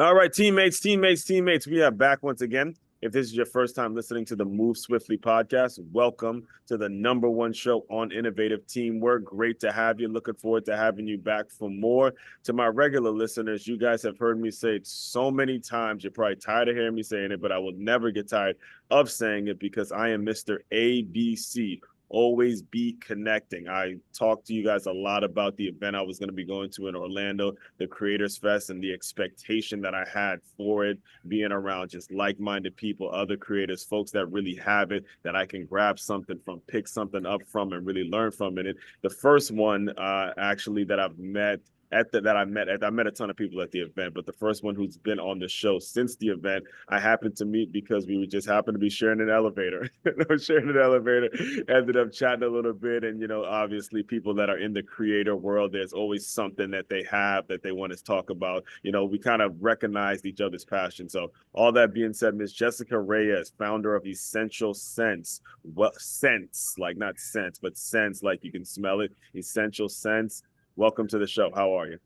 All right, teammates. We are back once again. If this is your first time listening to the Move Swiftly podcast, welcome to the #1 show on innovative teamwork. Great to have you. Looking forward to having you back for more. To my regular listeners, you guys have heard me say it so many times. You're probably tired of hearing me saying it, but I will never get tired of saying it because I am Mr. ABC. Always be connecting. I talked to you guys a lot about the event I was going to be going to in Orlando, the Creators Fest, and the expectation that I had for it, being around just like-minded people, other creators, folks that really have it, that I can grab something from, pick something up from, and really learn from it. And the first one actually that I've met I met a ton of people at the event, but the first one who's been on the show since the event, I happened to meet because we would just happen to be sharing an elevator. Ended up chatting a little bit, and obviously people that are in the creator world, there's always something that they have that they want to talk about. We kind of recognized each other's passion. So all that being said, Miss Jessica Reyes, founder of Essential Sense, sense, like not sense, but sense, like you can smell it. Essential Sense. Welcome to the show. How are you?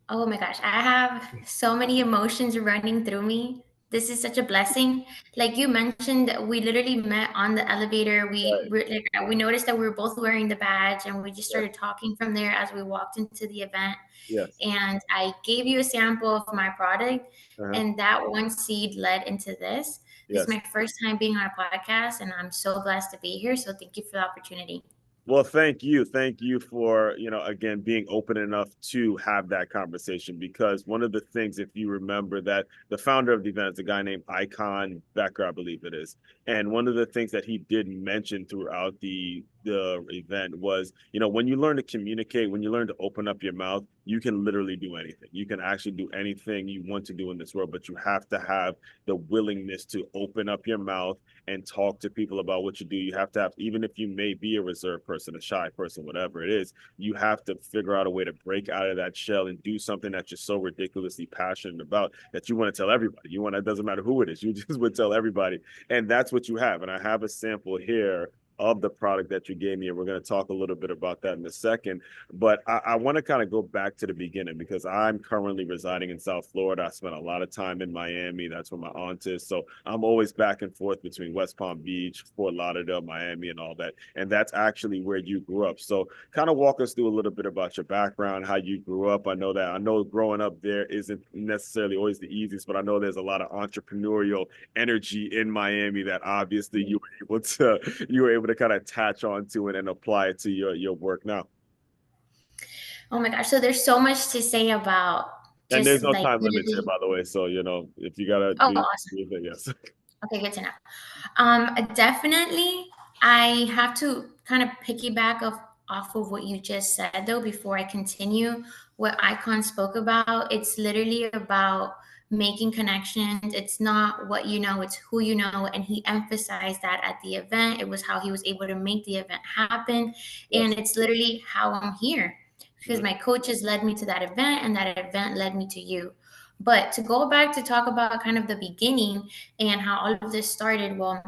Oh my gosh, I have so many emotions running through me. This is such a blessing. Like you mentioned, we literally met on the elevator. Right. We noticed that we were both wearing the badge, and we just Yes. started talking from there as we walked into the event. Yes. And I gave you a sample of my product, Uh-huh. and that one seed led into this. This is Yes. my first time being on a podcast, and I'm so blessed to be here. So thank you for the opportunity. Well, thank you. Thank you for, again, being open enough to have that conversation because one of the things, if you remember that the founder of the event is a guy named Icon Becker, I believe it is. And one of the things that he did mention throughout the event was, when you learn to communicate, when you learn to open up your mouth, you can literally do anything. You can actually do anything you want to do in this world, but you have to have the willingness to open up your mouth and talk to people about what you do. You have to have, even if you may be a reserved person, a shy person, whatever it is, you have to figure out a way to break out of that shell and do something that you're so ridiculously passionate about that you want to tell everybody. It doesn't matter who it is, you just would tell everybody. And that's what you have. And I have a sample here of the product that you gave me, and we're going to talk a little bit about that in a second. But I want to kind of go back to the beginning because I'm currently residing in South Florida. I spent a lot of time in Miami. That's where my aunt is. So I'm always back and forth between West Palm Beach, Fort Lauderdale, Miami, and all that. And that's actually where you grew up. So kind of walk us through a little bit about your background, how you grew up. I know growing up there isn't necessarily always the easiest, but I know there's a lot of entrepreneurial energy in Miami that obviously you were able to kind of attach onto it and apply it to your work now. Oh my gosh. So there's so much to say about And just there's no like time limits here, literally. by the way. So, if you gotta Oh, do awesome. it, yes. Okay, good to know. Definitely, I have to kind of piggyback off of what you just said though before I continue. What Icon spoke about, it's literally about making connections. It's not what you know, it's who you know. And he emphasized that at the event. It was how he was able to make the event happen. And Yes. it's literally how I'm here because Mhm. my coaches led me to that event, and that event led me to you. But to go back to talk about kind of the beginning and how all of this started, well,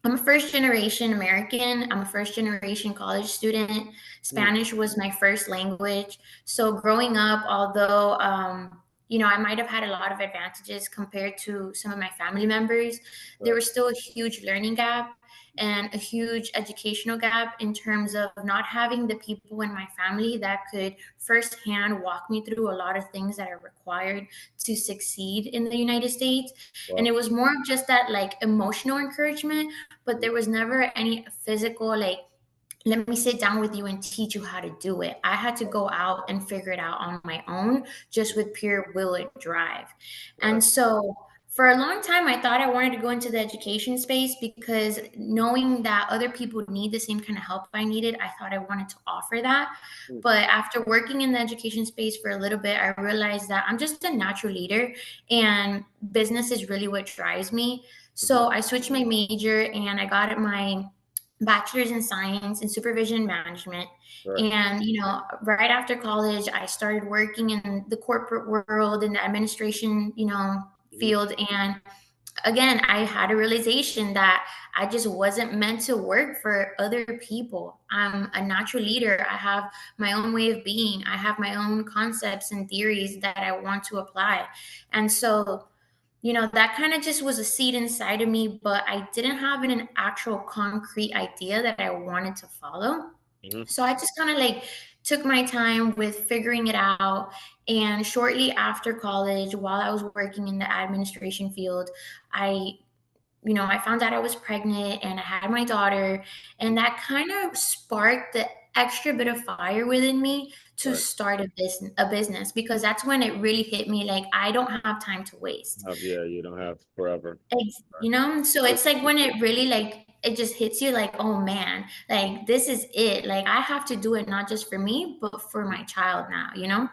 I'm a first generation American. I'm a first generation college student. Mm. Spanish was my first language. So growing up, although I might have had a lot of advantages compared to some of my family members, there Right. was still a huge learning gap and a huge educational gap in terms of not having the people in my family that could firsthand walk me through a lot of things that are required to succeed in the United States. And Wow. it was more of just that like emotional encouragement, but there was never any physical, like, let me sit down with you and teach you how to do it. I had to go out and figure it out on my own, just with pure will and drive. Right. And so for a long time, I thought I wanted to go into the education space because knowing that other people need the same kind of help I needed, I thought I wanted to offer that. Mm. But after working in the education space for a little bit, I realized that I'm just a natural leader and business is really what drives me. Mhm. So I switched my major and I got my bachelor's in science and supervision management. Right. And, right after college, I started working in the corporate world in the administration, Mhm. field. And again, I had a realization that I just wasn't meant to work for other people. I'm a natural leader. I have my own way of being. I have my own concepts and theories that I want to apply. And so, that kind of just was a seed inside of me, but I didn't have an actual concrete idea that I wanted to follow. Hmm. So I just kind of like took my time with figuring it out. And shortly after college, while I was working in the administration field, I I found out I was pregnant and I had my daughter, and that kind of sparked the extra bit of fire within me to Right. start a business, because that's when it really hit me like I don't have time to waste. Yeah, you don't have forever. So Right. it's like when it really like it just hits you like, oh man, like this is it. Like I have to do it not just for me, but for my child now. Right.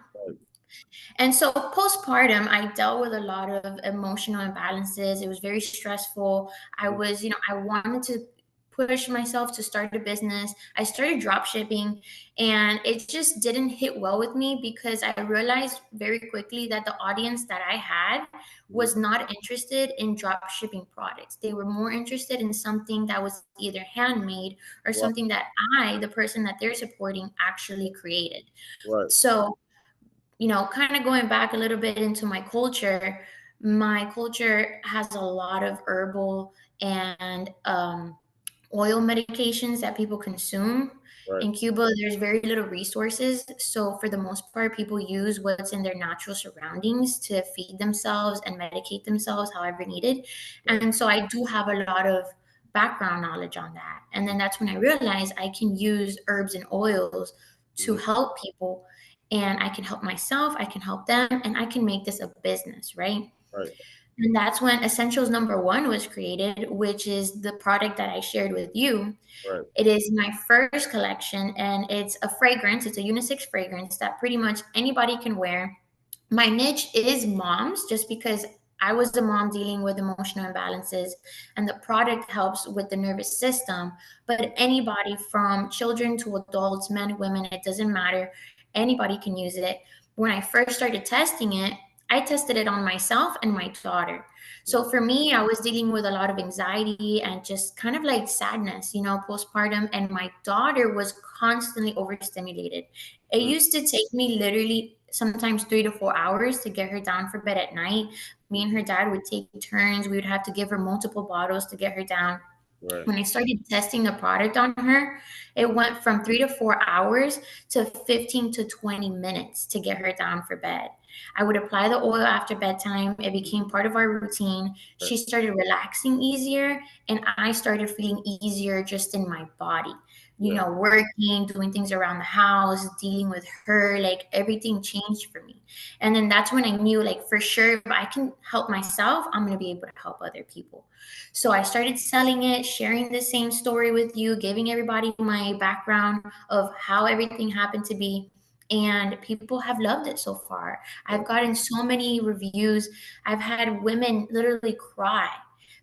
And so postpartum, I dealt with a lot of emotional imbalances. It was very stressful. Mhm. I wanted to push myself to start a business. I started drop shipping, and it just didn't hit well with me because I realized very quickly that the audience that I had Mhm. was not interested in drop shipping products. They were more interested in something that was either handmade or Right. something that the person that they're supporting, actually created. Right. So kind of going back a little bit into my culture has a lot of herbal and oil medications that people consume. Right. In Cuba, there's very little resources. So, for the most part, people use what's in their natural surroundings to feed themselves and medicate themselves however needed. Right. And so, I do have a lot of background knowledge on that. And then that's when I realized I can use herbs and oils to Mhm. help people, and I can help myself, I can help them, and I can make this a business, right? Right. And that's when Essentials number one was created, which is the product that I shared with you. Right. It is my first collection, and it's a fragrance. It's a unisex fragrance that pretty much anybody can wear. My niche is moms, just because I was a mom dealing with emotional imbalances, and the product helps with the nervous system. But anybody from children to adults, men, women, it doesn't matter. Anybody can use it. When I first started testing it, I tested it on myself and my daughter. So for me, I was dealing with a lot of anxiety and just kind of like sadness, postpartum. And my daughter was constantly overstimulated. It Mhm. used to take me literally sometimes 3 to 4 hours to get her down for bed at night. Me and her dad would take turns. We would have to give her multiple bottles to get her down. Right. When I started testing the product on her, it went from 3 to 4 hours to 15 to 20 minutes to get her down for bed. I would apply the oil after bedtime. It became part of our routine. Right. She started relaxing easier, and I started feeling easier just in my body. Yeah. Working, doing things around the house, dealing with her, like everything changed for me. And then that's when I knew, like, for sure, if I can help myself, I'm going to be able to help other people. So I started selling it, sharing the same story with you, giving everybody my background of how everything happened to be. And people have loved it so far. I've Right. gotten so many reviews. I've had women literally cry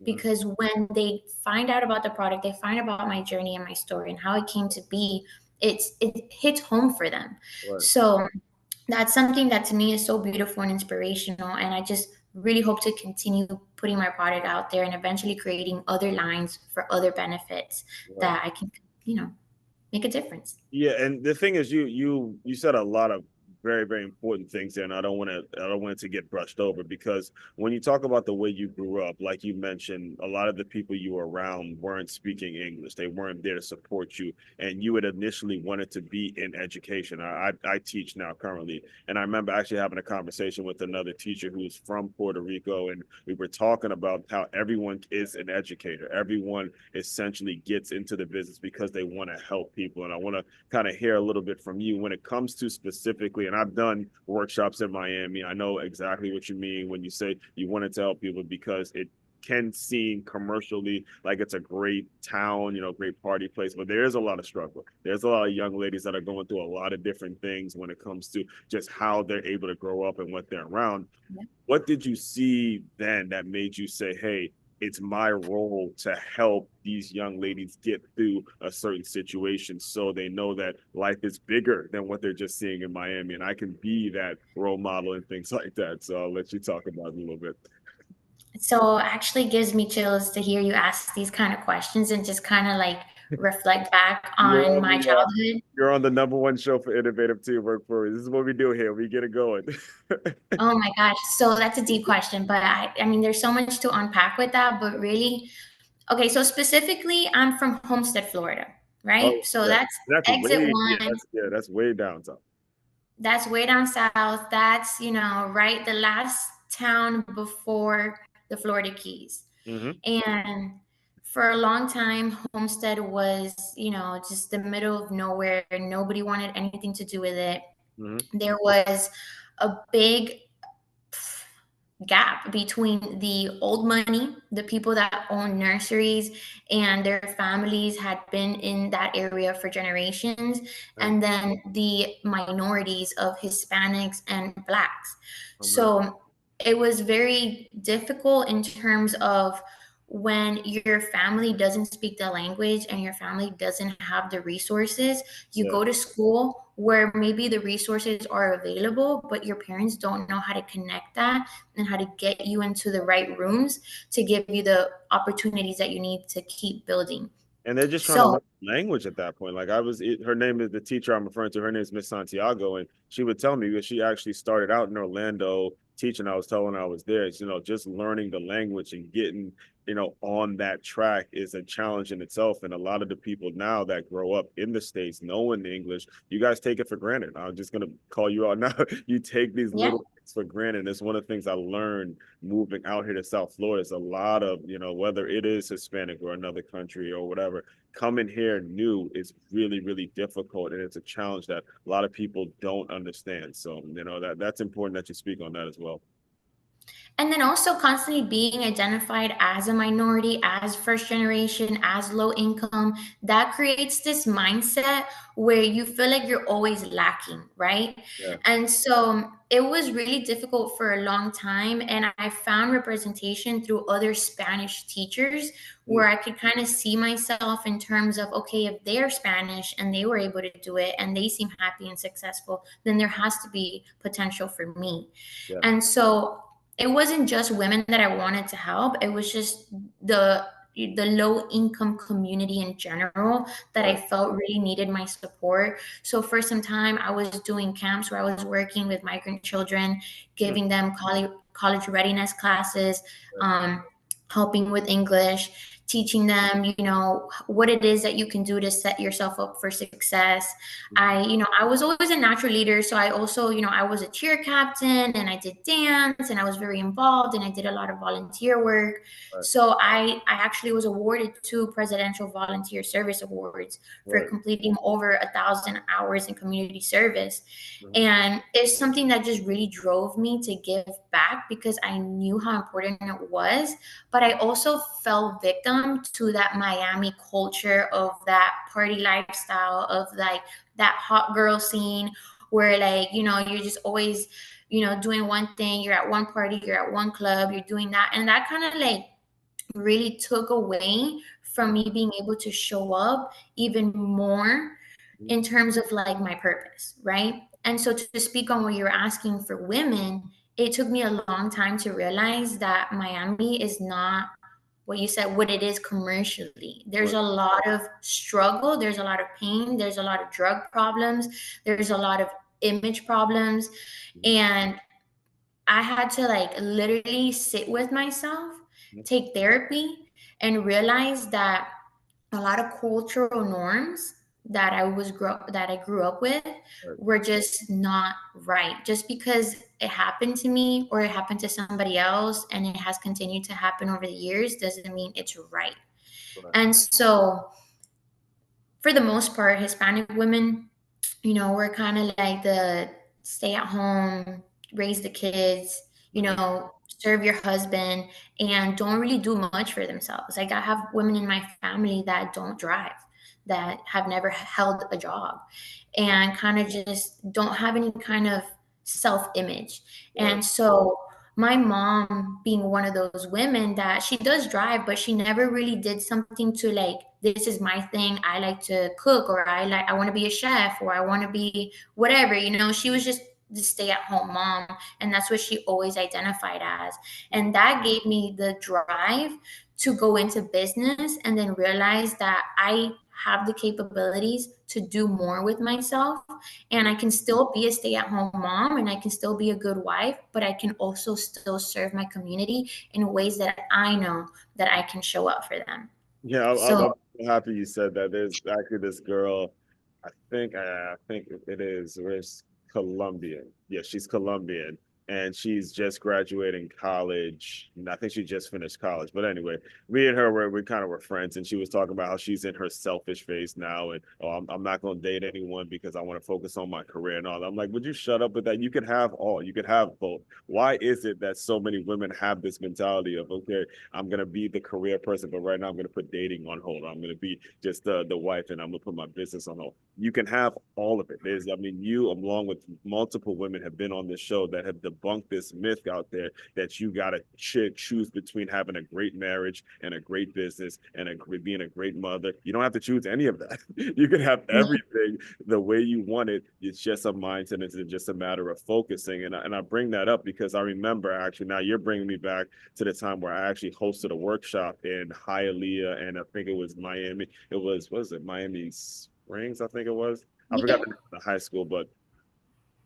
Mhm. because when they find out about the product, they find about my journey and my story and how it came to be. It hits home for them. Right. So that's something that to me is so beautiful and inspirational. And I just really hope to continue putting my product out there and eventually creating other lines for other benefits Right. that I can, you know, make a difference. Yeah, and the thing is, you said a lot of very very important things there, and I don't want it to get brushed over because when you talk about the way you grew up, like you mentioned, a lot of the people you were around weren't speaking English. They weren't there to support you, and you had initially wanted to be in education. I teach now currently, and I remember actually having a conversation with another teacher who's from Puerto Rico, and we were talking about how everyone is an educator. Everyone essentially gets into the business because they want to help people, and I want to kind of hear a little bit from you when it comes to specifically, and I've done workshops in Miami. I know exactly what you mean when you say you wanted to help people because it can seem commercially like it's a great town, great party place, but there is a lot of struggle. There's a lot of young ladies that are going through a lot of different things when it comes to just how they're able to grow up and what they're around. Yeah. What did you see then that made you say, hey, it's my role to help these young ladies get through a certain situation so they know that life is bigger than what they're just seeing in Miami, and I can be that role model and things like that. So I'll let you talk about it a little bit. So actually gives me chills to hear you ask these kind of questions and just kind of like reflect back You're on on my the childhood. you're on the number one show for innovative teamwork for This is what we do here. We get it going. Oh my gosh. So that's a deep question, but I mean, there's so much to unpack with that, but really, okay. So specifically, I'm from Homestead, Florida, right? Oh So yeah, that's that's exit way one. that's way down south. That's way down south. That's, right, the last town before the Florida Keys. Hmm. And for a long time, Homestead was, just the middle of nowhere. Nobody wanted anything to do with it. Hmm. There was a big gap between the old money, the people that own nurseries and their families had been in that area for generations, Right. and then the minorities of Hispanics and Blacks. Oh man. So it was very difficult in terms of when your family doesn't speak the language and your family doesn't have the resources, you Yeah. go to school where maybe the resources are available, but your parents don't know how to connect that and how to get you into the right rooms to give you the opportunities that you need to keep building. And they're just trying to So, learn language at that point. Like her name is the teacher I'm referring to. Her name is Miss Santiago, and she would tell me that she actually started out in Orlando teaching. I was telling her I was there. Just learning the language and getting, on that track is a challenge in itself. And a lot of the people now that grow up in the States knowing the English, you guys take it for granted. I'm just gonna call you out now. You take these yeah. little things for granted. It's one of the things I learned moving out here to South Florida. Is a lot of, whether it is Hispanic or another country or whatever, coming here new is really, really difficult. And it's a challenge that a lot of people don't understand. So, that's important that you speak on that as well. And then also constantly being identified as a minority, as first generation, as low income, that creates this mindset where you feel like you're always lacking, right? Yeah. And so it was really difficult for a long time. And I found representation through other Spanish teachers Mm. where I could kind of see myself in terms of, okay, if they're Spanish and they were able to do it and they seem happy and successful, then there has to be potential for me. Yeah. And so it wasn't just women that I wanted to help. It was just the the low income community in general that I Right. felt really needed my support. So for some time I was doing camps where I was working with migrant children, Mm. giving them college readiness classes, Right. um, helping with English, teaching them, what it is that you can do to set yourself up for success. Mhm. I was always a natural leader. So I also, I was a cheer captain and I did dance and I was very involved and I did a lot of volunteer work. Right. So I actually was awarded 2 presidential volunteer service awards for Right. completing over 1,000 hours in community service. Mhm. And it's something that just really drove me to give back because I knew how important it was. But I also fell victim to that Miami culture of that party lifestyle, of like that hot girl scene where, like, you're just always, doing one thing. You're at one party, you're at one club, you're doing that. And that kind of like really took away from me being able to show up even more Mhm. in terms of like my purpose, right? And so to speak on what you're asking for women, it took me a long time to realize that Miami is not what you said, what it is commercially. There's Right. a lot of struggle, there's a lot of pain, there's a lot of drug problems, there's a lot of image problems. Mhm. And I had to like literally sit with myself, Mhm. take therapy, and realize that a lot of cultural norms that I grew up with Right. were just not right. Just because it happened to me or it happened to somebody else and it has continued to happen over the years doesn't mean it's right. Right. And so for the most part, Hispanic women, we're kind of like the stay at home, raise the kids, Mhm. serve your husband, and don't really do much for themselves. Like I have women in my family that don't drive, that have never held a job, and kind of just don't have any kind of self image. Right. And so my mom being one of those women that she does drive, but she never really did something to like, this is my thing. I like to cook, or I want to be a chef, or I want to be whatever, she was just the stay-at-home mom, and that's what she always identified as. And that gave me the drive to go into business and then realize that I have the capabilities to do more with myself, and I can still be a stay-at-home mom and I can still be a good wife, but I can also still serve my community in ways that I know that I can show up for them. Yeah, So I'm happy you said that. There's actually this girl, I think it is, where's Colombian. Yeah, she's Colombian, and she's just graduating college. And I think she just finished college. But anyway, me and her we kind of were friends, and she was talking about how she's in her selfish phase now, and oh, I'm not going to date anyone because I want to focus on my career and all. I'm like, would you shut up with that? You could have all. You could have both. Why is it that so many women have this mentality of, okay, I'm gonna be the career person, but right now I'm gonna put dating on hold. I'm gonna be just the wife, and I'm gonna put my business on hold. You can have all of it. I mean, you along with multiple women have been on this show that have debunked this myth out there that you gotta choose between having a great marriage and a great business and being a great mother. You don't have to choose any of that. You can have everything the way you want it. It's just a mindset. It's just a matter of focusing. And I bring that up because I remember actually now you're bringing me back to the time where I actually hosted a workshop in Hialeah, and I think it was Miami. It was it Miami Springs? I think it was. I forgot yeah. the name of the high school, but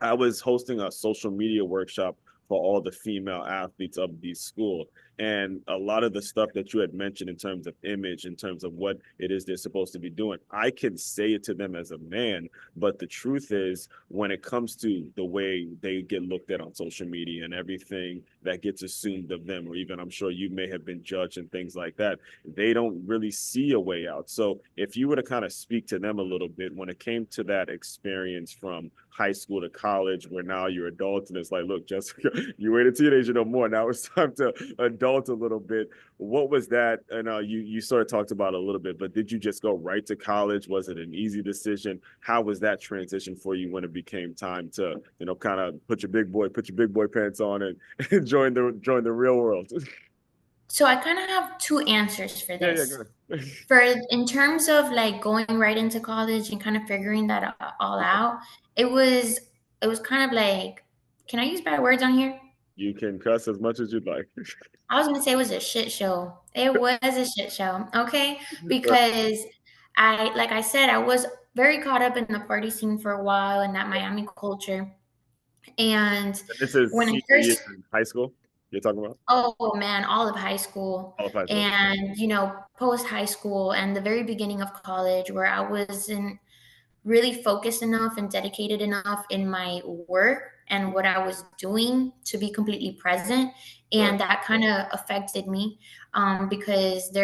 I was hosting a social media workshop for all the female athletes of the school. And a lot of the stuff that you had mentioned in terms of image, in terms of what it is they're supposed to be doing, I can say it to them as a man. But the truth is, when it comes to the way they get looked at on social media and everything that gets assumed of them, or even I'm sure you may have been judged and things like that, they don't really see a way out. So if you were to kind of speak to them a little bit when it came to that experience from high school to college, where now you're adults and it's like, look, Jessica, you ain't a teenager no more. Now it's time to adult a little bit. What was that? And you sort of talked about it a little bit, but did you just go right to college? Was it an easy decision? How was that transition for you when it became time to, kind of put your big boy pants on and join the real world? So I kind of have two answers for Yeah, this. go ahead. For in terms of like going right into college and kind of figuring that all out, it was it was kind of like, can I use bad words on here? You can cuss as much as you'd like. I was gonna say it was a shit show. It was a shit show, okay? Because like I said, I was very caught up in the party scene for a while and that Miami culture. And This is when I senior year first, in high school you're talking about? oh man, all of high school All of high school. and, post high school and the very beginning of college where I wasn't really focused enough and dedicated enough in my work and what I was doing to be completely present. Right. And that kind of affected me because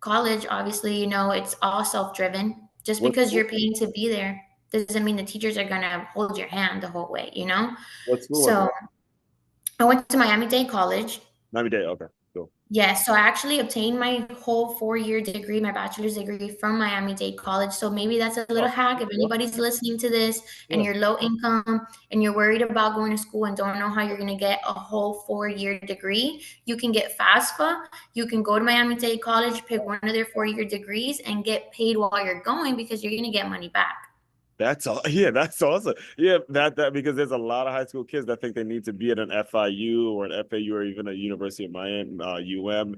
college, obviously, it's all self driven. Just What because school? you're paying to be there doesn't mean the teachers are going to hold your hand the whole way? What school was So it? I went to Miami-Dade College. Miami-Dade. Okay, cool. Yes, so I actually obtained my whole 4-year degree, my bachelor's degree from Miami-Dade College. So maybe that's a little Oh, hack. If yeah, anybody's listening to this and yeah. you're low income and you're worried about going to school and don't know how you're going to get a whole 4-year degree, you can get FAFSA. You can go to Miami-Dade College, pick one of their 4-year degrees, and get paid while you're going because you're going to get money back. That's all. Yeah, that's awesome. Yeah, that because there's a lot of high school kids that think they need to be at an FIU or an FAU or even a University of Miami, UM,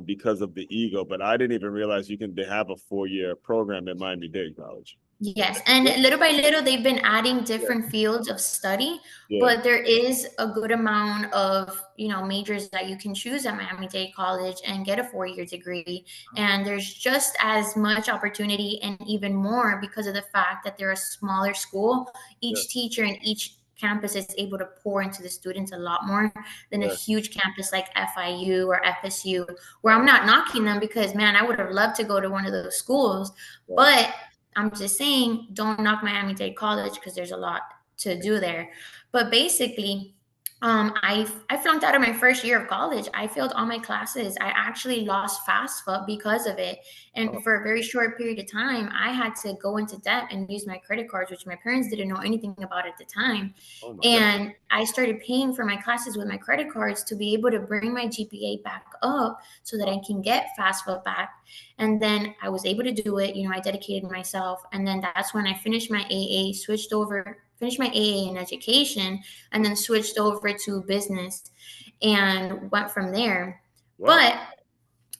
because of the ego. But I didn't even realize they have a 4-year program at Miami-Dade College. Yes, and little by little, they've been adding Yeah, different fields of study, yeah, but there is a good amount of, majors that you can choose at Miami-Dade College and get a 4-year degree. And there's just as much opportunity and even more because of the fact that they're a smaller school. yeah, Each teacher and each campus is able to pour into the students a lot more than a yeah, huge campus like FIU or FSU, where I'm not knocking them because, man, I would have loved to go to one of those schools, right. but I'm just saying, don't knock Miami-Dade College because there's a lot to do there. But basically, I flunked out of my first year of college. I failed all my classes. I actually lost FAFSA because of it. Oh, And for a very short period of time, I had to go into debt and use my credit cards, which my parents didn't know anything about at the time. oh my God. And I started paying for my classes with my credit cards to be able to bring my GPA back up so that I can get FAFSA back. And then I was able to do it. I dedicated myself. And then that's when I finished my AA, switched over, finished my AA in education, and then switched over to business and went from there. Wow. But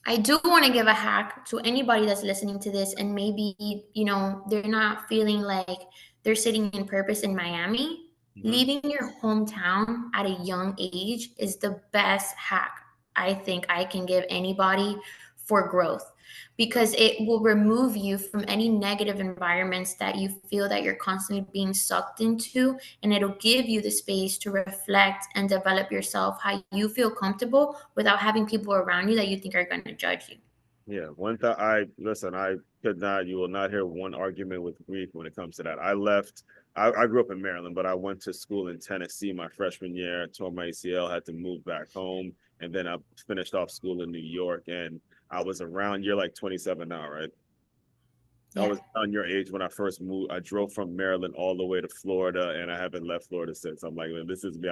I do want to give a hack to anybody that's listening to this, and maybe, they're not feeling like they're sitting in purpose in Miami. Mhm. Leaving your hometown at a young age is the best hack I think I can give anybody for growth, Yeah. because it will remove you from any negative environments that you feel that you're constantly being sucked into, and it'll give you the space to reflect and develop yourself how you feel comfortable without having people around you that you think are going to judge you. Yeah, one thing I listen, I could not, you will not hear one argument with Greek when it comes to that. I left, I grew up in Maryland, but I went to school in Tennessee my freshman year, tore my ACL, had to move back home, and then I finished off school in New York. And I was around, you're like 27 now, right? I Yeah. was on your age when I first moved. I drove from Maryland all the way to Florida, and I haven't left Florida since. I'm like, man, this is me.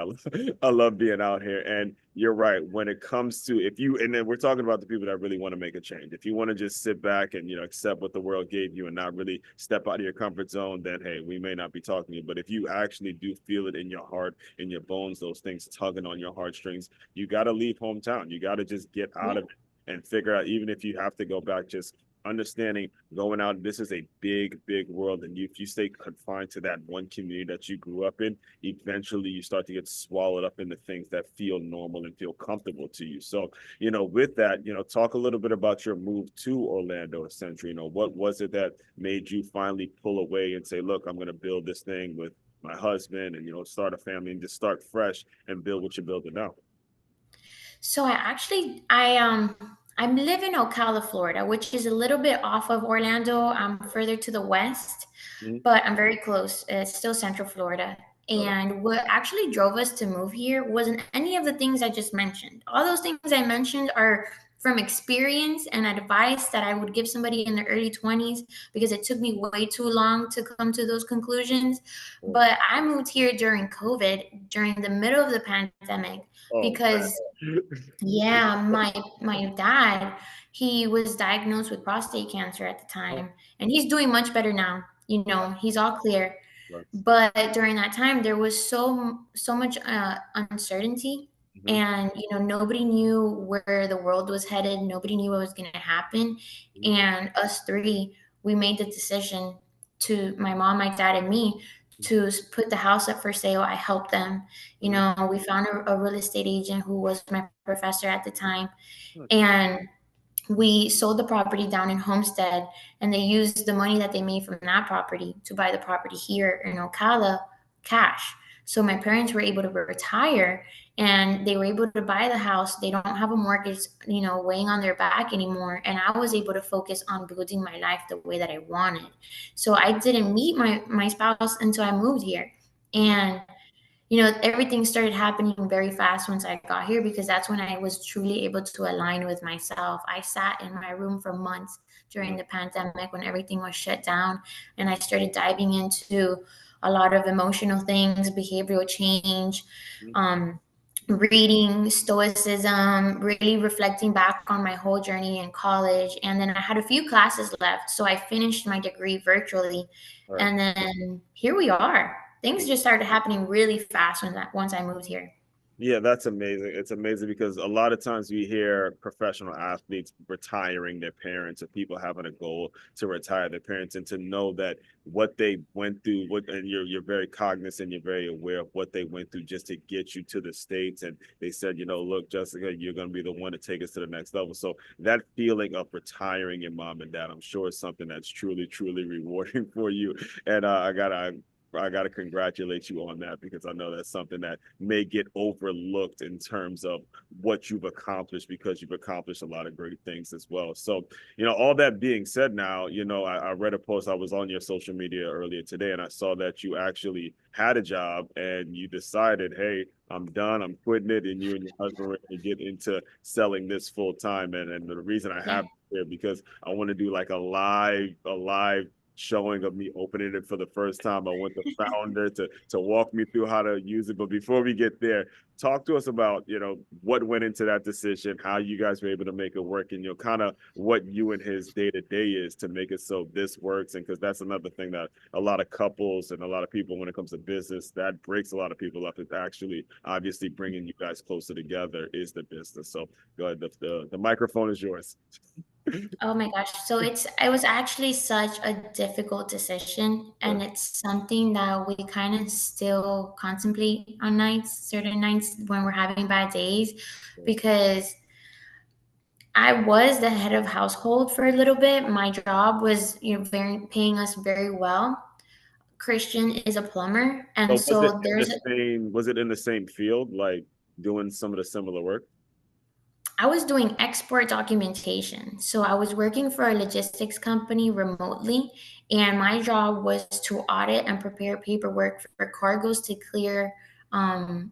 I love being out here. And you're right. When it comes to if you, and then we're talking about the people that really want to make a change. If you want to just sit back and accept what the world gave you and not really step out of your comfort zone, then hey, we may not be talking to you. But if you actually do feel it in your heart, in your bones, those things tugging on your heartstrings, you got to leave hometown. You got to just get out Yeah. of it and figure out. Even if you have to go back, just understanding going out, this is a big world, and if you stay confined to that one community that you grew up in, eventually you start to get swallowed up into things that feel normal and feel comfortable to you. So with that, talk a little bit about your move to Orlando essentially. What was it that made you finally pull away and say, look, I'm going to build this thing with my husband and start a family and just start fresh and build what you're building now? So I live in Ocala, Florida, which is a little bit off of Orlando. I'm further to the west, Mhm. but I'm very close. It's still Central Florida. Okay. And what actually drove us to move here wasn't any of the things I just mentioned. All those things I mentioned are from experience and advice that I would give somebody in their early 20s, because it took me way too long to come to those conclusions. Oh, But I moved here during COVID, during the middle of the pandemic, oh because man. yeah, my dad, he was diagnosed with prostate cancer at the Oh, time, and he's doing much better now. He's all clear. that's- But during that time, there was so much uncertainty, mhm, and nobody knew where the world was headed. Nobody knew what was going to happen, mhm, and us three, we made the decision, to my mom, my dad, and me, to put the house up for sale. I helped them. mhm, We found a real estate agent who was my professor at the time, mhm. and we sold the property down in Homestead, and they used the money that they made from that property to buy the property here in Ocala cash. So my parents were able to retire, and they were able to buy the house. They don't have a mortgage, weighing on their back anymore. And I was able to focus on building my life the way that I wanted. So I didn't meet my spouse until I moved here. And everything started happening very fast once I got here, because that's when I was truly able to align with myself. I sat in my room for months during Mhm, the pandemic when everything was shut down, and I started diving into a lot of emotional things, behavioral change, mhm. um, reading, stoicism, really reflecting back on my whole journey in college. And then I had a few classes left, so I finished my degree virtually, All right. and then here we are. Things just started happening really fast once I moved here. Yeah, that's amazing. It's amazing because a lot of times we hear professional athletes retiring their parents or people having a goal to retire their parents, and to know that what they went through, and you're very cognizant, you're very aware of what they went through just to get you to the States. And they said, look, Jessica, you're going to be the one to take us to the next level. So that feeling of retiring your mom and dad, I'm sure is something that's truly rewarding for you. And I gotta congratulate you on that, because I know that's something that may get overlooked in terms of what you've accomplished, because you've accomplished a lot of great things as well. So, all that being said, now, I read a post. I was on your social media earlier today, and I saw that you actually had a job and you decided, hey, I'm done, I'm quitting it, and you and your husband were going to get into selling this full time. And the reason I Yeah. have it here, because I want to do like a live showing of me opening it for the first time. I want the founder to walk me through how to use it. But before we get there, talk to us about, what went into that decision, how you guys were able to make it work, and kind of what you and his day-to-day is to make it so this works. And because that's another thing that a lot of couples and a lot of people, when it comes to business, that breaks a lot of people up. It's actually obviously bringing you guys closer together is the business. So go ahead, the microphone is yours. Oh my gosh. So it was actually such a difficult decision, Yeah. and it's something that we kind of still contemplate on nights, certain nights when we're having bad days, because I was the head of household for a little bit. My job was, very paying us very well. Christian is a plumber, and So was it so in the there's same was it in the same field, like doing some of the similar work? I was doing export documentation. So I was working for a logistics company remotely, and my job was to audit and prepare paperwork for cargoes to clear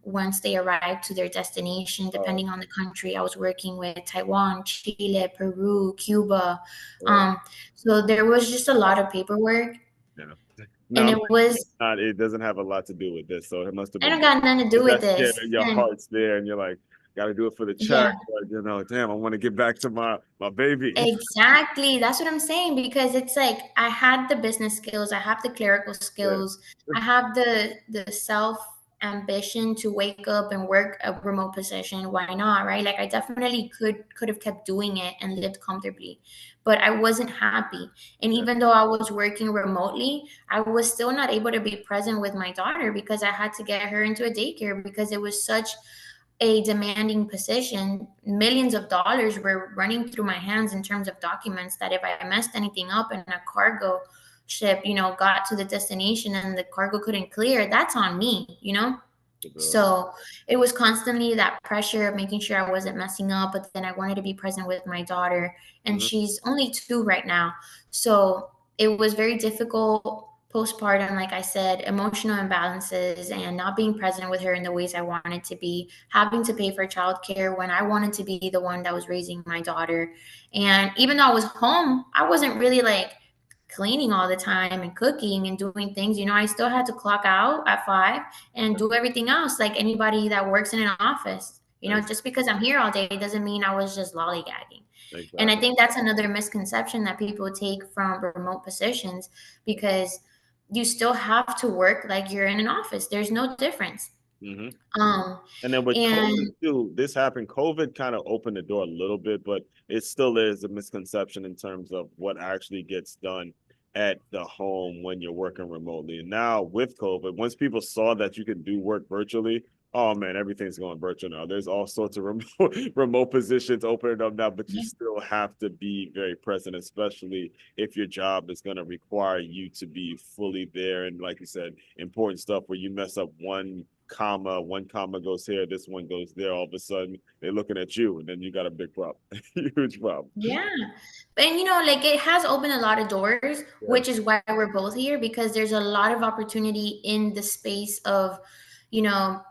once they arrive to their destination, Oh, depending on the country. I was working with Taiwan, Chile, Peru, Cuba. right. Um, so there was just a lot of paperwork, Yeah. and Now, it was, it doesn't have a lot to do with this, so it must have I been don't got nothing to do with that's yeah, this. your And heart's there, and you're like, got to do it for the check, yeah, but damn, I want to get back to my baby. exactly. That's what I'm saying, because it's like I had the business skills, I have the clerical Yeah, skills, I have the self ambition to wake up and work a remote position. Why not, right? Like I definitely could have kept doing it and lived comfortably, but I wasn't happy. And yeah, even though I was working remotely, I was still not able to be present with my daughter because I had to get her into a daycare because it was such a demanding position. Millions of dollars were running through my hands in terms of documents that if I messed anything up and a cargo ship, got to the destination and the cargo couldn't clear, that's on me. uh, So it was constantly that pressure of making sure I wasn't messing up, but then I wanted to be present with my daughter, and mhm, she's only 2 right now. So it was very difficult postpartum, like I said, emotional imbalances and not being present with her in the ways I wanted to be, having to pay for childcare when I wanted to be the one that was raising my daughter. And even though I was home, I wasn't really like cleaning all the time and cooking and doing things. I still had to clock out at 5 and do everything else like anybody that works in an office. ex- Just because I'm here all day doesn't mean I was just lollygagging. And I exactly. think that's another misconception that people take from remote positions, because you still have to work like you're in an office. There's no difference. Hmm. Um, And then with COVID and too, this happened. COVID kind of opened the door a little bit, but it still is a misconception in terms of what actually gets done at the home when you're working remotely. And now with COVID, once people saw that you could do work virtually, oh man, everything's going virtual now. There's all sorts of remote positions opening up now, but you still have to be very present, especially if your job is going to require you to be fully there. And like you said, important stuff where you mess up one comma goes here, this one goes there. All of a sudden, they're looking at you, and then you got a big problem, huge problem. yeah, and like it has opened a lot of doors, Yeah. which is why we're both here, because there's a lot of opportunity in the space of, you know,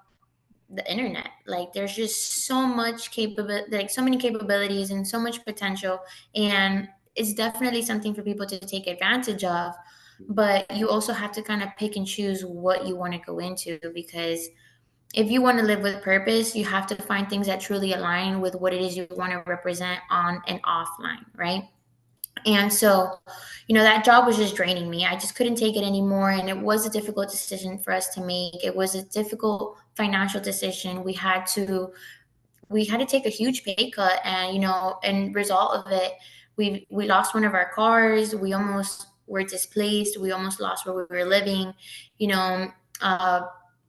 the internet. Like there's just so much capability, like so many capabilities and so much potential, and it's definitely something for people to take advantage of. But you also have to kind of pick and choose what you want to go into, because if you want to live with purpose, you have to find things that truly align with what it is you want to represent on and offline, right? And so, that job was just draining me. I just couldn't take it anymore. And it was a difficult decision for us to make. It was a difficult financial decision. We had to take a huge pay cut, and and result of it, we lost one of our cars. We almost were displaced. We almost lost where we were living. you know uh,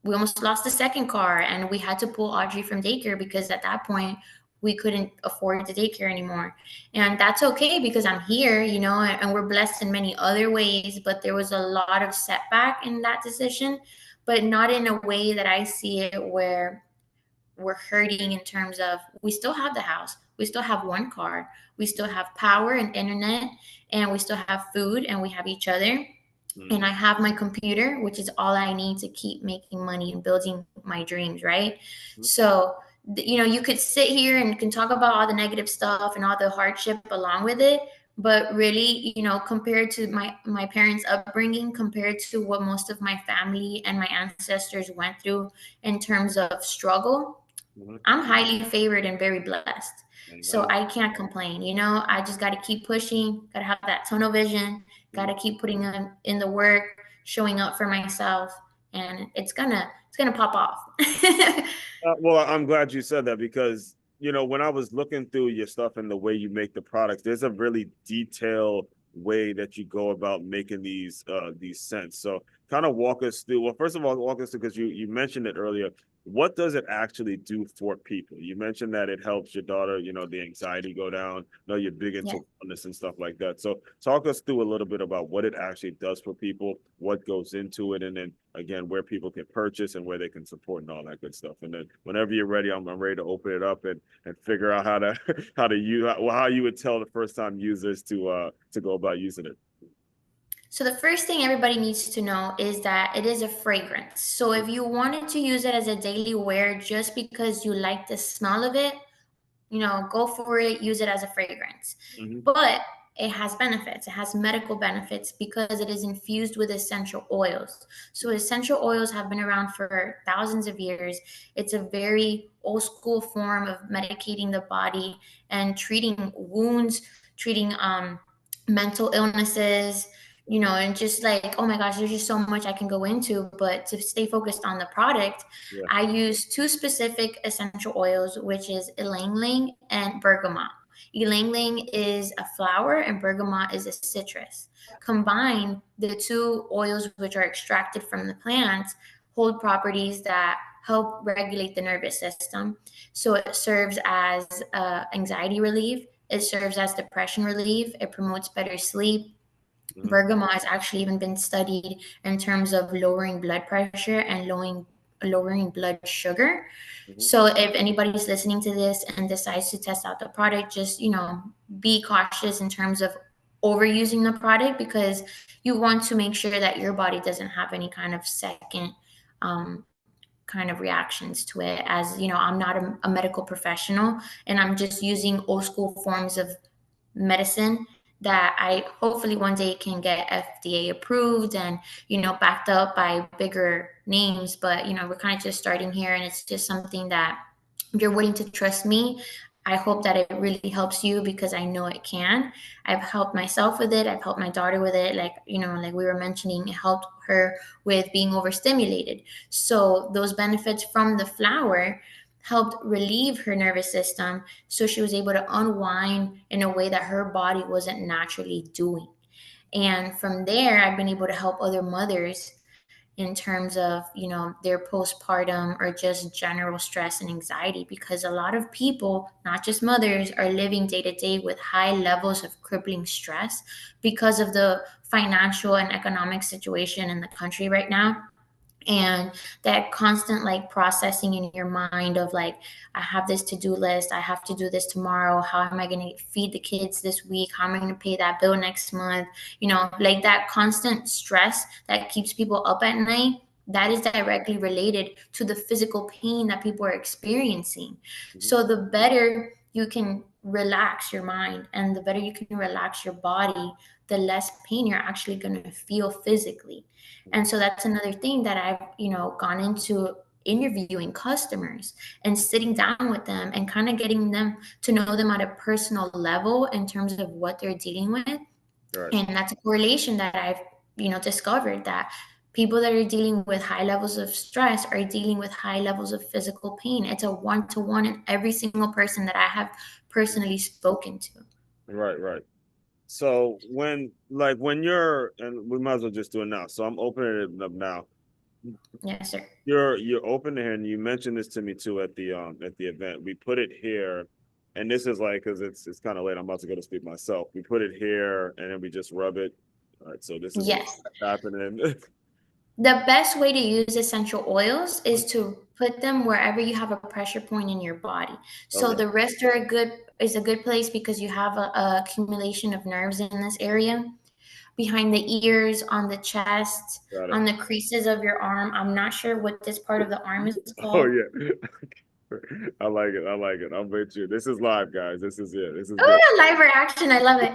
we almost lost the second car, and we had to pull Audrey from daycare because at that point we couldn't afford the daycare anymore. And that's okay, because I'm here, and we're blessed in many other ways, but there was a lot of setback in that decision, but not in a way that I see it where we're hurting in terms of, we still have the house, we still have one car, we still have power and internet, and we still have food, and we have each other. And I Mhm. have my computer, which is all I need to keep making money and building my dreams, right? So, you could sit here and can talk about all the negative stuff and all the hardship along with it, But really, compared to my parents' upbringing, compared to what most of my family and my ancestors went through in terms of struggle, Mhm. I'm highly favored and very blessed. So Amen. I can't complain. I just got to keep pushing, got to have that tunnel vision, got Mhm. to keep putting in the work, showing up for myself, and it's gonna pop off. Well, I'm glad you said that because, when I was looking through your stuff and the way you make the products, there's a really detailed way that you go about making these scents. So kind of walk us through. Well, first of all, walk us through because you mentioned it earlier. What does it actually do for people? You mentioned that it helps your daughter, the anxiety go down. No, you're big Yeah. into wellness and stuff like that. So talk us through a little bit about what it actually does for people, what goes into it, and then again where people can purchase and where they can support and all that good stuff. And then whenever you're ready, I'm ready to open it up and figure out how to how to use how you would tell the first time users to go about using it. So the first thing everybody needs to know is that it is a fragrance. So if you wanted to use it as a daily wear just because you like the smell of it, go for it, use it as a fragrance. Mm-hmm. But it has benefits. It has medical benefits because it is infused with essential oils. So essential oils have been around for thousands of years. It's a very old school form of medicating the body and treating wounds, treating mental illnesses, and just like, oh my gosh, there's just so much I can go into. But to stay focused on the product, Yeah. I use two specific essential oils, which is ylang ylang and bergamot. Ylang ylang is a flower and bergamot is a citrus. Combined, the two oils, which are extracted from the plant, hold properties that help regulate the nervous system. So it serves as anxiety relief, it serves as depression relief, it promotes better sleep. Mm-hmm. Bergamot has actually even been studied in terms of lowering blood pressure and lowering blood sugar. Mm-hmm. So if anybody's listening to this and decides to test out the product, just be cautious in terms of overusing the product, because you want to make sure that your body doesn't have any kind of second kind of reactions to it. As I'm not a medical professional, and I'm just using old school forms of medicine that I hopefully one day can get FDA approved and backed up by bigger names. But we're kind of just starting here, and it's just something that if you're willing to trust me, I hope that it really helps you, because I know it can. I've helped myself with it. I've helped my daughter with it. Like we were mentioning, it helped her with being overstimulated. So those benefits from the flower helped relieve her nervous system, so she was able to unwind in a way that her body wasn't naturally doing. And from there, I've been able to help other mothers in terms of their postpartum or just general stress and anxiety, because a lot of people, not just mothers, are living day to day with high levels of crippling stress because of the financial and economic situation in the country right now. And that constant like processing in your mind of like, I have this to-do list, I have to do this tomorrow, how am I going to feed the kids this week, how am I going to pay that bill next month, like that constant stress that keeps people up at night, that is directly related to the physical pain that people are experiencing. Mm-hmm. So the better you can relax your mind and the better you can relax your body, the less pain you're actually going to feel physically. And so that's another thing that I've, gone into interviewing customers and sitting down with them and kind of getting them to know them at a personal level in terms of what they're dealing with. Right. And that's a correlation that I've, discovered that people that are dealing with high levels of stress are dealing with high levels of physical pain. It's a one-to-one in every single person that I have personally spoken to. Right. Right. So when you're and we might as well just do it now. So I'm opening it up now. Yes, sir. You're open here, and you mentioned this to me too at the event. We put it here, and this is like because it's kind of late. I'm about to go to sleep myself. We put it here, and then we just rub it. All right, so this is what's Yes. happening. The best way to use essential oils is to put them wherever you have a pressure point in your body. So Okay, the wrist is a good place because you have a accumulation of nerves in this area. Behind the ears, on the chest, got it. on the creases of your arm. I'm not sure what this part of the arm is Oh called. yeah, I like it. I like it. I'm with you. This is live, guys. This is it. This is good. Oh, live reaction. I love it.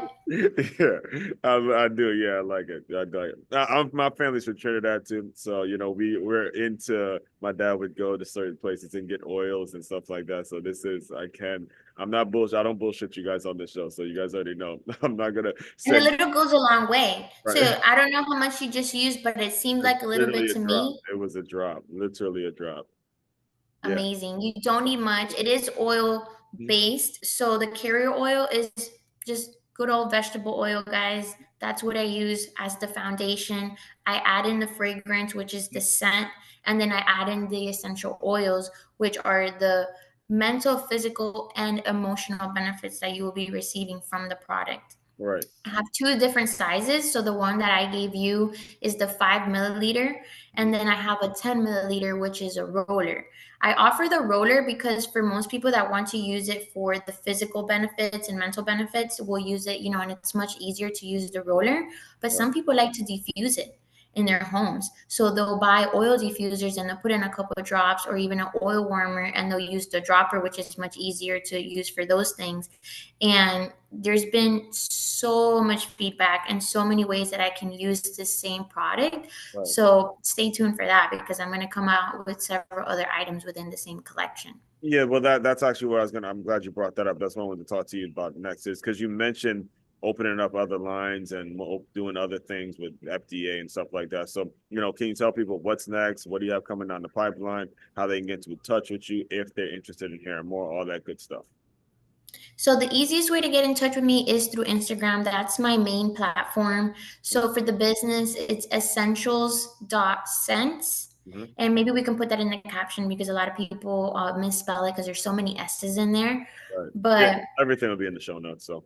Yeah, I do. Yeah, I like it. I like it. My family's from Trinidad too, so you know we're into. My dad would go to certain places and get oils and stuff like that. So this is I can. I'm not bullshit. I don't bullshit you guys on this show, so you guys already know. I'm not gonna And a send. little goes a long way. So Right. I don't know how much you just used, but it seemed like a little bit Literally a to drop. me. It was a drop. Literally a drop. Yeah. Amazing. You don't need much. It is oil based. So the carrier oil is just good old vegetable oil, guys. That's what I use as the foundation. I add in the fragrance, which is the scent, and then I add in the essential oils, which are the mental, physical, and emotional benefits that you will be receiving from the product. Right. I have two different sizes. So the one that I gave you is the 5 milliliter, and then I have a 10 milliliter, which is a roller. I offer the roller because for most people that want to use it for the physical benefits and mental benefits, will use it, and it's much easier to use the roller. But Right. some people like to diffuse it in their homes. So they'll buy oil diffusers and they'll put in a couple of drops or even an oil warmer, and they'll use the dropper, which is much easier to use for those things. And there's been so much feedback and so many ways that I can use the same product. Right. So stay tuned for that because I'm going to come out with several other items within the same collection. Yeah, well, that's actually what I was gonna. I'm glad you brought that up. That's what I wanted to talk to you about next, is because you mentioned opening up other lines and doing other things with FDA and stuff like that. So, can you tell people what's next? What do you have coming down the pipeline? How they can get in touch with you if they're interested in hearing more, all that good stuff. So the easiest way to get in touch with me is through Instagram. That's my main platform. So for the business, it's essentials.scents. Mm-hmm. And maybe we can put that in the caption because a lot of people misspell it because there's so many S's in there. Right. Yeah, But everything will be in the show notes. So.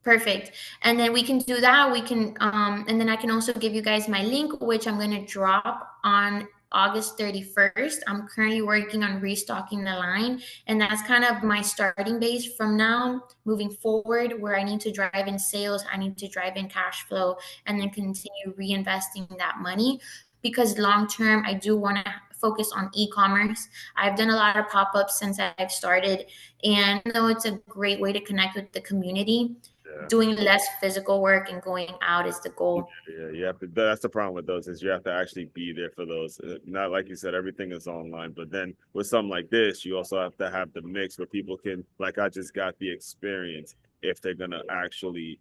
perfect. And then we can do that. We can, and then I can also give you guys my link, which I'm going to drop on August 31st. I'm currently working on restocking the line. And that's kind of my starting base from now moving forward, where I need to drive in sales, I need to drive in cash flow, and then continue reinvesting that money. Because long term, I do want to focus on e-commerce. I've done a lot of pop-ups since I've started. And though it's a great way to connect with the community, Yeah. doing less physical work and going out is the goal. Yeah, you have to. That's the problem with those, is you have to actually be there for those. Not like you said, everything is online, but then with something like this, you also have to have the mix where people can, like I just got the experience, if they're gonna actually,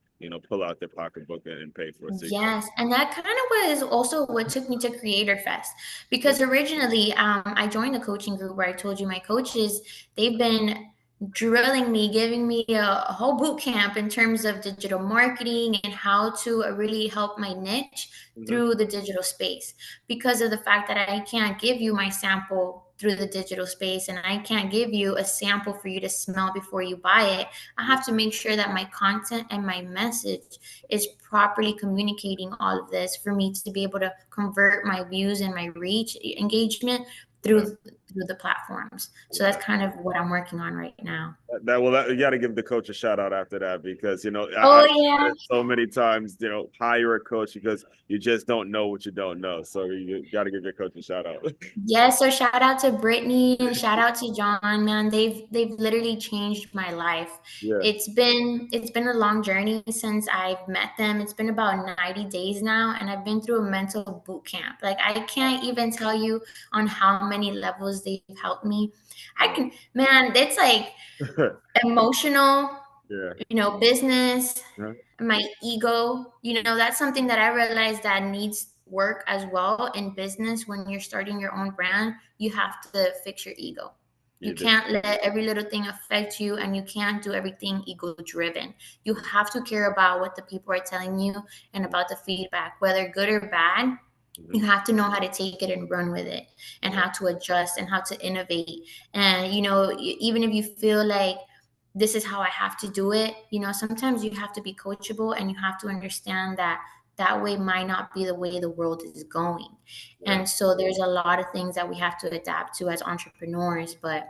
pull out their pocketbook and pay for it. So, Yes, and that kind of was also what took me to Creator Fest yeah. because originally I joined the coaching group where I told you my coaches, they've been drilling me, giving me a whole boot camp in terms of digital marketing and how to really help my niche Mhm. through the digital space, because of the fact that I can't give you my sample through the digital space and I can't give you a sample for you to smell before you buy it. I have to make sure that my content and my message is properly communicating all of this for me to be able to convert my views and my reach engagement Yeah. through the platforms. So Yeah. that's kind of what I'm working on right now. You got to give the coach a shout out after that, because Oh I've yeah. said it so many times, hire a coach because you just don't know what you don't know. So you got to give your coach a shout out. Yes, so shout out to Brittany and shout out to John, man. They've literally changed my life. Yeah. It's been a long journey since I've met them. It's been about 90 days now, and I've been through a mental boot camp. Like I can't even tell you on how many levels they've helped me. I can, man, it's like emotional, Yeah. business, Yeah. my ego, that's something that I realized that needs work as well in business. When you're starting your own brand, you have to fix your ego. You You do. can't let every little thing affect you, and you can't do everything ego driven. You have to care about what the people are telling you and about the feedback, whether good or bad. You Mhm. have to know how to take it and run with it, and Yeah. how to adjust and how to innovate. And even if you feel like this is how I have to do it, sometimes you have to be coachable, and you have to understand that that way might not be the way the world is going. Yeah. And so there's a lot of things that we have to adapt to as entrepreneurs, but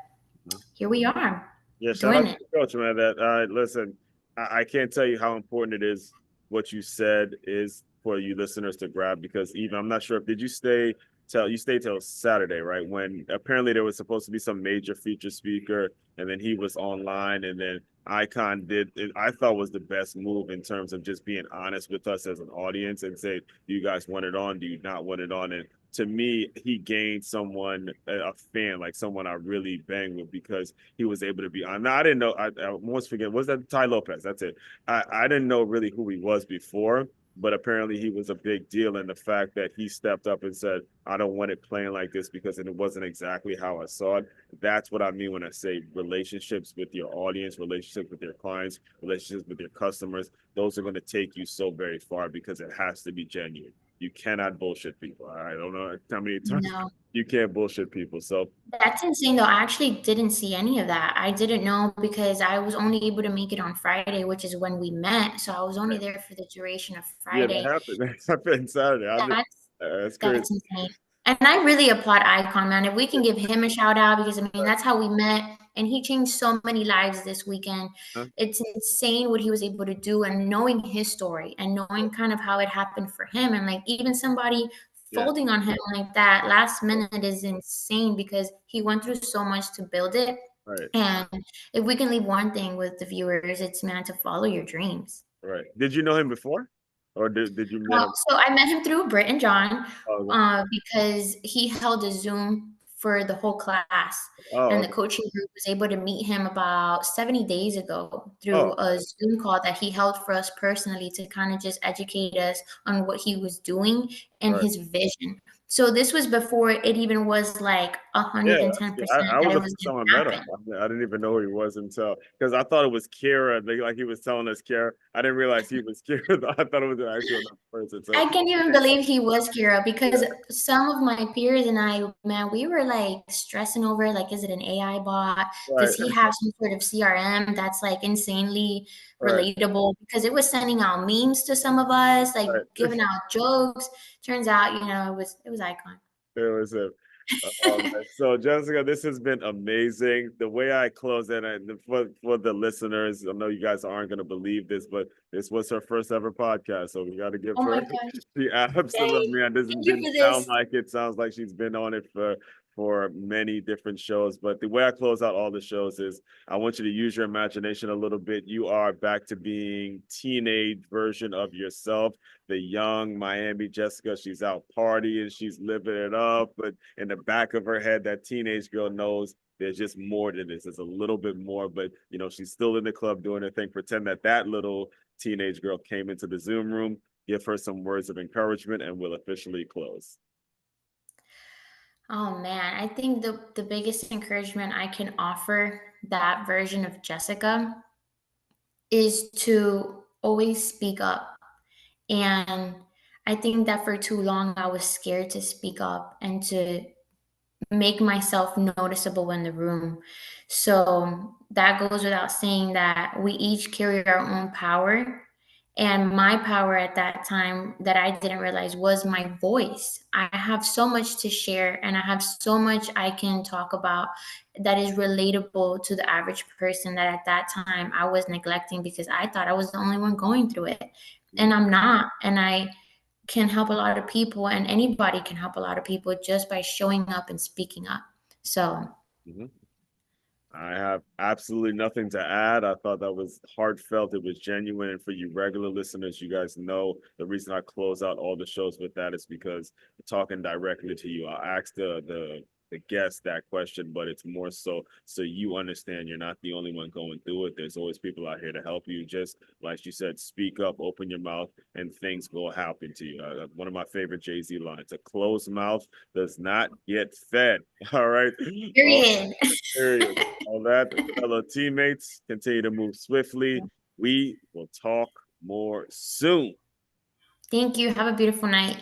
Mhm. here we are Yeah, shout doing out to it. the coach, man. That listen, I can't tell you how important it is what you said is for you listeners to grab, because even I'm not sure if did you stay you stayed till Saturday, right? When apparently there was supposed to be some major feature speaker, and then he was online, and then Icon did it, I thought was the best move in terms of just being honest with us as an audience and say, do you guys want it on? Do you not want it on? And to me, he gained someone, a fan, like someone I really bang with because he was able to be on. Now, I didn't know, I almost forget, was that Ty Lopez? That's it. I didn't know really who he was before, but apparently he was a big deal. And the fact that he stepped up and said, I don't want it playing like this because it wasn't exactly how I saw it. That's what I mean when I say relationships with your audience, relationships with your clients, relationships with your customers. Those are going to take you so very far because it has to be genuine. You cannot bullshit people. I don't know how many times No. you can't bullshit people. So That's insane though. I actually didn't see any of that. I didn't know because I was only able to make it on Friday, which is when we met. So I was only there for the duration of yeah, that Friday. happened. That happened Saturday. That's That's crazy. that's insane. And I really applaud Icon, man. If we can give him a shout out, because I mean Right. that's how we met, and he changed so many lives this weekend. Huh? It's insane what he was able to do, and knowing his story and knowing kind of how it happened for him, and like even somebody Yeah. folding on him like that last Right. minute is insane because he went through so much to build it. Right. And if we can leave one thing with the viewers, it's man to follow your dreams. Right. Did you know him before, or did you meet him? So I met him through Britt and John, Oh, because he held a Zoom for the whole class, oh, and the okay. coaching group was able to meet him about 70 days ago through Oh, a Zoom call that he held for us personally to kind of just educate us on what he was doing and right. his vision. So this was before it even was like Yeah, that's good. 110% I that was it the was first going time I to met him. happen. I didn't even know who he was until because I thought it was Kira. Like he was telling us Kira. I didn't realize he was Kira. I thought it was an actual person. So I can't even believe he was Kira yeah, because some of my peers and I, man, we were like stressing over like, is it an AI bot? right, Does he have some sort of CRM that's like insanely right, relatable? Because it was sending out memes to some of us, like right. giving out jokes. Turns out, it was Icon. It was him. Man. So Jessica, this has been amazing. The way I close it, and for the listeners, I know you guys aren't going to believe this, but this was her first ever podcast, so we got to give Oh her. my gosh. She Yay. absolutely, man, this Thank you didn't for sound this. like it. Sounds like she's been on it for many different shows. But the way I close out all the shows is I want you to use your imagination a little bit. You are back to being teenage version of yourself, the young Miami Jessica. She's out partying, she's living it up, but in the back of her head, that teenage girl knows there's just more to this. There's a little bit more, but she's still in the club doing her thing. Pretend that little teenage girl came into the Zoom room. Give her some words of encouragement, and we'll officially close. Oh man, I think the biggest encouragement I can offer that version of Jessica is to always speak up. And I think that for too long, I was scared to speak up and to make myself noticeable in the room. So that goes without saying that we each carry our own power. And my power at that time that I didn't realize was my voice. I have so much to share and I have so much I can talk about that is relatable to the average person that at that time I was neglecting because I thought I was the only one going through it. And I'm not. And I can help a lot of people, and anybody can help a lot of people just by showing up and speaking up. So, Mm-hmm. I have absolutely nothing to add. I thought that was heartfelt. It was genuine. And for you regular listeners, you guys know the reason I close out all the shows with that is because talking directly to you. I asked the guest that question, but it's more so you understand you're not the only one going through it. There's always people out here to help you. Just like you said, speak up, open your mouth, and things will happen to you. One of my favorite Jay-Z lines: "A closed mouth does not get fed." All right. period. Period. All that, fellow teammates, continue to move swiftly. We will talk more soon. Thank you. Have a beautiful night.